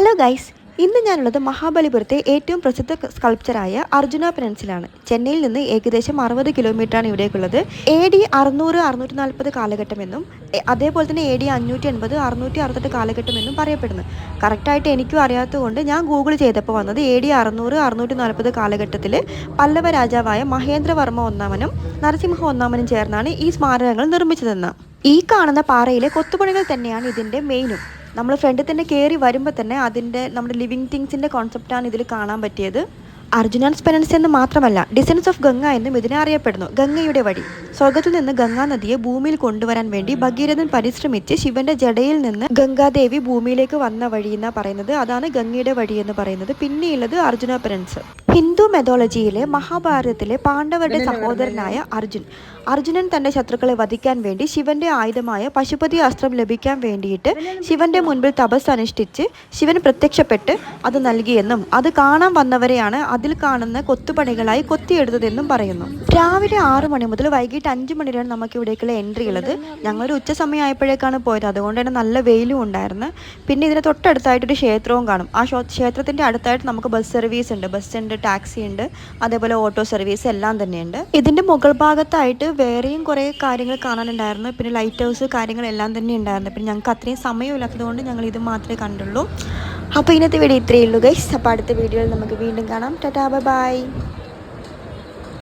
Hello guys, ഇന്ന് ഞാനുള്ളത് മഹാബലിപുരത്തെ ഏറ്റവും പ്രസിദ്ധ സ്കൾപ്ചറായ അർജുന പെനൻസിലാണ്. ചെന്നൈയിൽ നിന്ന് ഏകദേശം 60 കിലോമീറ്ററാണ് ഇവിടേക്കുള്ളത്. AD 600 640 കാലഘട്ടമെന്നും അതേപോലെ തന്നെ AD 580 668 കാലഘട്ടമെന്നും പറയപ്പെടുന്നു. കറക്റ്റായിട്ട് എനിക്കും അറിയാത്തതുകൊണ്ട് ഞാൻ ഗൂഗിൾ ചെയ്തപ്പോൾ വന്നത് AD 600 640 കാലഘട്ടത്തിൽ പല്ലവ രാജാവായ മഹേന്ദ്രവർമ്മ ഒന്നാമനും നരസിംഹ ഒന്നാമനും ചേർന്നാണ് ഈ സ്മാരകങ്ങൾ നിർമ്മിച്ചതെന്ന്. ഈ കാണുന്ന പാറയിലെ കൊത്തുപണികൾ തന്നെയാണ് ഇതിൻ്റെ മെയിനും. നമ്മൾ ഫ്രണ്ടിൽ തന്നെ കയറി വരുമ്പോൾ തന്നെ അതിൻ്റെ നമ്മുടെ ലിവിങ് തിങ്സിൻ്റെ കോൺസെപ്റ്റാണ് ഇതിൽ കാണാൻ പറ്റിയത്. അർജുനാൻസ് പെനൻസ് എന്ന് മാത്രമല്ല, ഡിസൻസ് ഓഫ് ഗംഗ എന്നും ഇതിനെ അറിയപ്പെടുന്നു. ഗംഗയുടെ വഴി. സ്വർഗത്തിൽ നിന്ന് ഗംഗാ നദിയെ ഭൂമിയിൽ കൊണ്ടുവരാൻ വേണ്ടി ഭഗീരഥൻ പരിശ്രമിച്ച് ശിവന്റെ ജടയിൽ നിന്ന് ഗംഗാദേവി ഭൂമിയിലേക്ക് വന്ന വഴി എന്നാണ് പറയുന്നത്. അതാണ് ഗംഗയുടെ വഴി എന്ന് പറയുന്നത്. പിന്നെയുള്ളത് അർജുന പെനൻസ്. ഹിന്ദു മെതോളജിയിലെ മഹാഭാരതത്തിലെ പാണ്ഡവരുടെ സഹോദരനായ അർജുനൻ തന്റെ ശത്രുക്കളെ വധിക്കാൻ വേണ്ടി ശിവന്റെ ആയുധമായ പശുപതി അസ്ത്രം ലഭിക്കാൻ വേണ്ടിയിട്ട് ശിവന്റെ മുൻപിൽ തപസ് അനുഷ്ഠിച്ച് ശിവൻ പ്രത്യക്ഷപ്പെട്ട് അത് നൽകിയെന്നും അത് കാണാൻ വന്നവരെയാണ് അതിൽ കാണുന്ന കൊത്തുപണികളായി കൊത്തിയെടുത്തതെന്നും പറയുന്നു. രാവിലെ 6 മണി മുതൽ വൈകിട്ട് 5 മണി വരെയാണ് നമുക്ക് ഇവിടേക്കുള്ള എൻട്രി ഉള്ളത്. ഞങ്ങളൊരു ഉച്ച സമയമായപ്പോഴേക്കാണ് പോയത്, അതുകൊണ്ട് തന്നെ നല്ല വെയിലും ഉണ്ടായിരുന്നു. പിന്നെ ഇതിന് തൊട്ടടുത്തായിട്ടൊരു ക്ഷേത്രവും കാണും. ആ ക്ഷേത്രത്തിന്റെ അടുത്തായിട്ട് നമുക്ക് ബസ് സർവീസ് ഉണ്ട്, ടാക്സി ഉണ്ട്, അതേപോലെ ഓട്ടോ സർവീസ് എല്ലാം തന്നെയുണ്ട്. ഇതിന്റെ മുകൾ ഭാഗത്തായിട്ട് വേറെയും കുറേ കാര്യങ്ങൾ കാണാനുണ്ടായിരുന്നു. പിന്നെ ലൈറ്റ് ഹൗസ് കാര്യങ്ങളെല്ലാം തന്നെ ഉണ്ടായിരുന്നു. പിന്നെ ഞങ്ങൾക്ക് അത്രയും സമയമില്ലാത്തത് കൊണ്ട് ഞങ്ങൾ ഇത് മാത്രമേ കണ്ടുള്ളൂ. അപ്പോൾ ഇന്നത്തെ വീഡിയോ ഇത്രയേ ഉള്ളൂ ഗൈസ്. അപ്പോൾ അടുത്ത വീഡിയോയിൽ നമുക്ക് വീണ്ടും കാണാം. Tata, bye bye.